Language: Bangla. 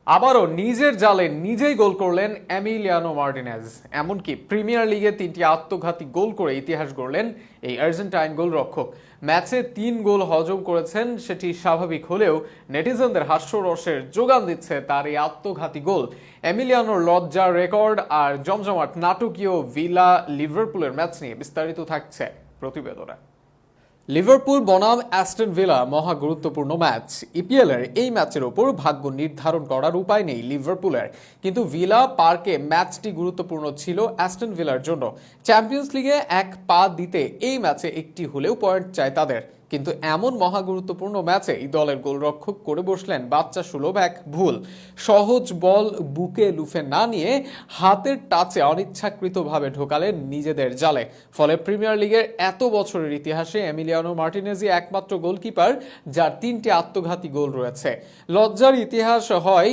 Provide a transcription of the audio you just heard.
আবারও নিজের জালে নিজেই গোল করলেন এমিলিয়ানো মার্টিনেজ। এমনকি প্রিমিয়ার লিগে 3টি আত্মঘাতী গোল করে ইতিহাস গড়লেন এই আর্জেন্টাইন গোলরক্ষক। ম্যাচে 3 গোল হজম করেছেন, সেটি স্বাভাবিক হলেও নেটিজেনদের হাস্যরসের যোগান দিচ্ছে তার এই আত্মঘাতী গোল। এমিলিয়ানোর লজ্জার রেকর্ড আর জমজমাট নাটকীয় ভিলা লিভারপুলের ম্যাচ নিয়ে বিস্তারিত থাকছে প্রতিবেদনে। লিভারপুল বনাম অ্যাস্টন ভিলা মহা গুরুত্বপূর্ণ ম্যাচ। ইপিএল এর এই ম্যাচের ওপর ভাগ্য নির্ধারণ করার উপায় নেই লিভারপুলের, কিন্তু ভিলা পার্কে ম্যাচটি গুরুত্বপূর্ণ ছিল অ্যাস্টন ভিলার জন্য। চ্যাম্পিয়ন্স লিগে এক পা দিতে এই ম্যাচে একটি হলেও পয়েন্ট চাই তাদের, কিন্তু এমন মহা গুরুত্বপূর্ণ ম্যাচে এই দলের গোলরক্ষক করে বসলেন বাচ্চা সুলভ এক ভুল। সহজ বল বুকে লুফে না নিয়ে হাতের টাচে অনিচ্ছাকৃতভাবে ঢোকালেন নিজেদের জালে। ফলে প্রিমিয়ার লিগের এত বছরের ইতিহাসে এমিলিয়ানো মার্টিনেজই একমাত্র গোলকিপার যার 3টি আত্মঘাতী গোল রয়েছে। লজ্জার ইতিহাস হয়